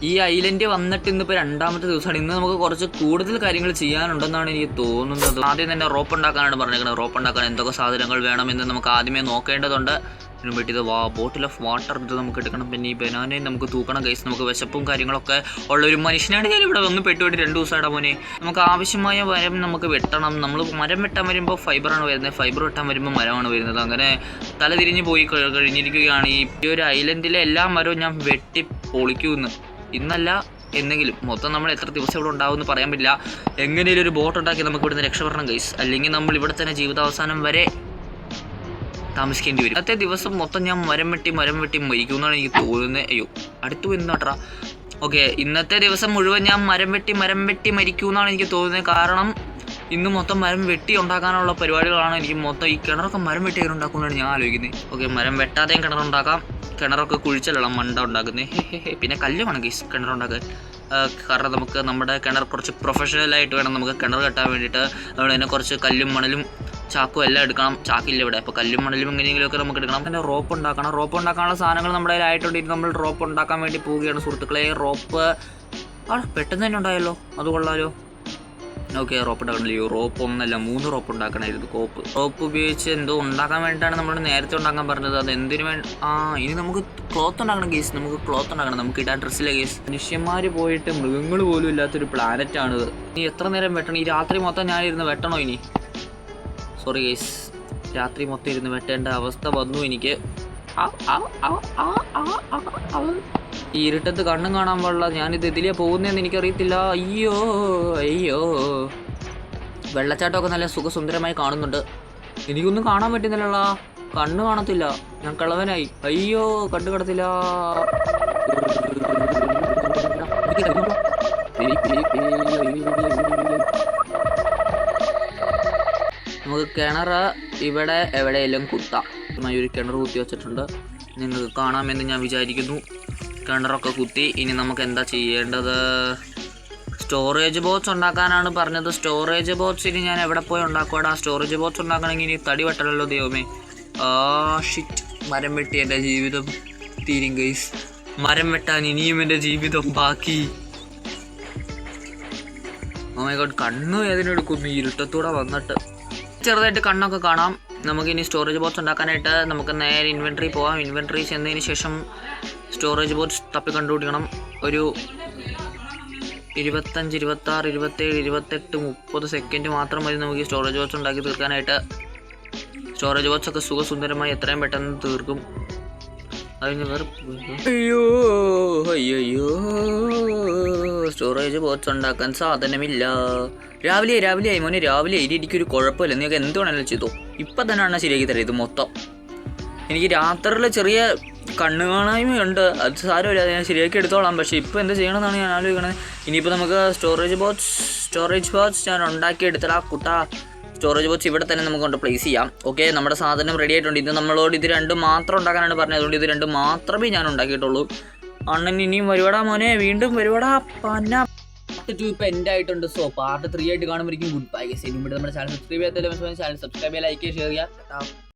ഈ ഐലൻഡ് വന്നിട്ട് ഇന്നിപ്പോൾ രണ്ടാമത്തെ ദിവസമാണ്. ഇന്ന് നമുക്ക് കുറച്ച് കൂടുതൽ കാര്യങ്ങൾ ചെയ്യാനുണ്ടെന്നാണ് എനിക്ക് തോന്നുന്നത്. ആദ്യം തന്നെ റോപ്പ് ഉണ്ടാക്കാനാണ് പറഞ്ഞേക്കുന്നത്. റോപ്പ് ഉണ്ടാക്കാൻ എന്തൊക്കെ സാധനങ്ങൾ വേണമെന്ന് നമുക്ക് ആദ്യമേ നോക്കേണ്ടതുണ്ട്. ഇതിനു വേണ്ടി ഇത് ബോട്ടിൽ ഓഫ് വാട്ടർ ഇത് നമുക്ക് എടുക്കണം. പിന്നെ ഈ ബനാനയും നമുക്ക് തൂക്കണം ഗൈസ്. നമുക്ക് വിശപ്പും കാര്യങ്ങളൊക്കെ ഉള്ള ഒരു മനുഷ്യനാണ് ഞാൻ ഇവിടെ വന്ന് പെട്ടുപോയിട്ട് 2 ദിവസമായിട്ട് മോനെ. നമുക്ക് ആവശ്യമായ മരം നമുക്ക് വെട്ടണം. നമ്മൾ മരം വെട്ടാൻ വരുമ്പോൾ ഫൈബറാണ് വരുന്നത്, ഫൈബർ വെട്ടാൻ വരുമ്പോൾ മരമാണ് വരുന്നത്. അങ്ങനെ തലതിരിഞ്ഞ് പോയി കഴിഞ്ഞിരിക്കുകയാണ്. ഈ ഒരു ഐലൻഡിലെ എല്ലാ മരവും ഞാൻ വെട്ടി പൊളിക്കുമെന്ന്. ഇന്നല്ല എന്നെങ്കിലും മൊത്തം നമ്മൾ എത്ര ദിവസം ഇവിടെ ഉണ്ടാവുമെന്ന് പറയാൻ പറ്റില്ല. എങ്ങനെയും ഒരു ബോട്ട് ഉണ്ടാക്കി നമുക്ക് ഇവിടുന്ന് രക്ഷപ്പെടണം ഗൈസ്. അല്ലെങ്കിൽ നമ്മൾ ഇവിടെ തന്നെ ജീവിതാവസാനം വരെ താമസിക്കേണ്ടി വരും. ഇന്നത്തെ ദിവസം മൊത്തം ഞാൻ മരം വെട്ടി മരിക്കും എന്നാണ് എനിക്ക് തോന്നുന്നത്. അയ്യോ അടുത്തു എന്നാട്ടാ. ഓക്കെ, ഇന്നത്തെ ദിവസം മുഴുവൻ ഞാൻ മരം വെട്ടി മരിക്കും എന്നാണ് എനിക്ക് തോന്നുന്നത്. കാരണം ഇന്ന് മൊത്തം മരം വെട്ടി ഉണ്ടാക്കാനുള്ള പരിപാടികളാണ്. എനിക്ക് മൊത്തം ഈ കിണറൊക്കെ മരം വെട്ടി ഉണ്ടാക്കുമെന്നാണ് ഞാൻ ആലോചിക്കുന്നത്. ഓക്കെ, മരം വെട്ടാതെയും കിണറുണ്ടാക്കാം. കിണറൊക്കെ കുഴിച്ചാലുള്ള മണ്ട ഉണ്ടാക്കുന്നത്. പിന്നെ കല്ല് വേണം ഗൈസ് കിണറുണ്ടാക്കാൻ. കാരണം നമുക്ക് നമ്മുടെ കിണർ കുറച്ച് പ്രൊഫഷണലായിട്ട് വേണം നമുക്ക് കിണർ കെട്ടാൻ വേണ്ടിയിട്ട്. അതുകൊണ്ട് തന്നെ കുറച്ച് കല്ലും മണലും ചാക്കും എല്ലാം എടുക്കണം. ചാക്കില്ല ഇവിടെ, അപ്പോൾ കല്ലും മണലും എങ്ങനെയെങ്കിലുമൊക്കെ നമുക്ക് എടുക്കണം. പിന്നെ റോപ്പ് ഉണ്ടാക്കണം. റോപ്പ് ഉണ്ടാക്കാനുള്ള സാധനങ്ങൾ നമ്മുടെ കയ്യിലായിട്ടുണ്ട്. നമ്മൾ റോപ്പ് ഉണ്ടാക്കാൻ വേണ്ടി പോവുകയാണ് സുഹൃത്തുക്കളെ. റോപ്പ് പെട്ടെന്ന് തന്നെ ഉണ്ടായല്ലോ, അത് കൊള്ളാലോ. Okay, rope ഉണ്ടാക്കണല്ലോ. റോപ്പ് ഒന്നല്ല 3 റോപ്പ് ഉണ്ടാക്കണമായിരുന്നു. റോപ്പ് ഉപയോഗിച്ച് എന്തോ ഉണ്ടാക്കാൻ വേണ്ടിയിട്ടാണ് നമ്മൾ നേരത്തെ ഉണ്ടാക്കാൻ പറഞ്ഞത്. അത് എന്തിനു വേണ്ടി? ഇനി നമുക്ക് ക്ലോത്ത് ഉണ്ടാക്കണം കേസ്. നമുക്ക് ക്ലോത്ത് ഉണ്ടാക്കണം. നമുക്ക് ഇടാൻ ഡ്രസ്സിലെ കേസ്. മനുഷ്യന്മാർ പോയിട്ട് മൃഗങ്ങൾ പോലും ഇല്ലാത്തൊരു പ്ലാനറ്റാണിത്. ഇനി എത്ര നേരം വെട്ടണം? ഈ രാത്രി മൊത്തം ഞാനിരുന്ന് വെട്ടണോ ഇനി? സോറി കേസ്, രാത്രി മൊത്തം ഇരുന്ന് വെട്ടേണ്ട അവസ്ഥ വന്നു എനിക്ക്. ഈ ഇരുട്ടത്ത് കണ്ണും കാണാൻ പാടില്ല. ഞാനിത് ഇതിലേ പോകുന്നതെന്ന് എനിക്കറിയത്തില്ല. അയ്യോ വെള്ളച്ചാട്ടമൊക്കെ നല്ല സുഖസുന്ദരമായി കാണുന്നുണ്ട്. എനിക്കൊന്നും കാണാൻ പറ്റുന്നില്ലല്ലോ. കണ്ണ് കാണത്തില്ല. ഞാൻ കളവനായി. അയ്യോ കണ്ണു കടത്തില്ല. നമുക്ക് കിണർ ഇവിടെ എവിടെയെല്ലാം കുത്താം. ഒരു കിണർ കുത്തി വെച്ചിട്ടുണ്ട്, നിങ്ങൾക്ക് കാണാമെന്ന് ഞാൻ വിചാരിക്കുന്നു. കിണറൊക്കെ കുത്തി. ഇനി നമുക്ക് എന്താ ചെയ്യേണ്ടത്? സ്റ്റോറേജ് ബോക്സ് ഉണ്ടാക്കാനാണ് പറഞ്ഞത്. സ്റ്റോറേജ് ബോക്സിന് ഞാൻ എവിടെ പോയി ഉണ്ടാക്കുവാടാ? സ്റ്റോറേജ് ബോക്സ് ഉണ്ടാക്കണമെങ്കിൽ ഇനി തടി വെട്ടണമല്ലോ ദൈവമേ. ഷിറ്റ്, മരം വെട്ടി എൻ്റെ ജീവിതം തീരും ഗൈസ്. മരം വെട്ടാൻ ഇനിയും എൻ്റെ ജീവിതം ബാക്കി. ഓ മൈ ഗോഡ്, കണ്ണ് വേദനെടുക്കുന്നു ഇരുട്ടത്തൂടെ വന്നിട്ട്. ചെറുതായിട്ട് കണ്ണൊക്കെ കാണാം. നമുക്കിനി സ്റ്റോറേജ് ബോക്സ് ഉണ്ടാക്കാനായിട്ട് നമുക്ക് നേരെ ഇൻവെൻട്രി പോവാം. ഇൻവെൻട്രി ചെന്നതിന് ശേഷം സ്റ്റോറേജ് ബോക്സ് തപ്പി കണ്ടുപിടിക്കണം. ഒരു 25, 26, 27, 28, 30 സെക്കൻഡ് മാത്രം മതി നമുക്ക് ഈ സ്റ്റോറേജ് ബോക്സ് ഉണ്ടാക്കി തീർക്കാനായിട്ട്. സ്റ്റോറേജ് ബോക്സ് ഒക്കെ സുഖസുന്ദരമായി എത്രയും പെട്ടെന്ന് തീർക്കും. അതിന് വേറെ അയ്യോ സ്റ്റോറേജ് ബോക്സ് ഉണ്ടാക്കാൻ സാധനമില്ല. രാവിലെ മോനെ, രാവിലെ എനിക്കൊരു കുഴപ്പമില്ല. നിങ്ങൾക്ക് എന്ത് വേണമെങ്കിലും ചെയ്തോ. ഇപ്പം തന്നെയാണ് ശരിയാക്കി തരാം ഇത് മൊത്തം. എനിക്ക് രാത്രിയിൽ ചെറിയ കണ്ണ് കാണായ്മയുണ്ട്, അത് സാരമില്ല, ഞാൻ ശരിയാക്കി എടുത്തോളാം. പക്ഷേ ഇപ്പോൾ എന്ത് ചെയ്യണമെന്നാണ് ഞാൻ ആലോചിക്കണത്. ഇനിയിപ്പോൾ നമുക്ക് സ്റ്റോറേജ് ബോക്സ് ഞാൻ ഉണ്ടാക്കി എടുത്തടാ കുട്ടാ. സ്റ്റോറേജ് ബോക്സ് ഇവിടെ തന്നെ നമുക്ക് കൊണ്ട് പ്ലേസ് ചെയ്യാം. ഓക്കെ, നമ്മുടെ സാധനം റെഡി ആയിട്ടുണ്ട്. ഇത് നമ്മളോട് ഇത് 2 മാത്രം ഉണ്ടാക്കാനാണ് പറഞ്ഞത്. അതുകൊണ്ട് ഇത് 2 മാത്രമേ ഞാൻ ഉണ്ടാക്കിയിട്ടുള്ളൂ. അണ്ണൻ ഇനിയും വരുവാടാ മോനെ, വീണ്ടും വരുവാടാ. പാർട്ട് 2 ഇപ്പോൾ എൻ്റെ ആയിട്ടുണ്ട്. സോ പാർട്ട് 3 ആയിട്ട് കാണുമ്പോഴേക്കും ഗുഡ് ബൈ. നമ്മുടെ ചാനൽ സബ്സ്ക്രൈബ് ചെയ്യാത്ത ചാനൽ സബ്സ്ക്രൈബ് ചെയ്യുക, ലൈക്ക് ചെയ്യുക, ഷെയർ ചെയ്യുക.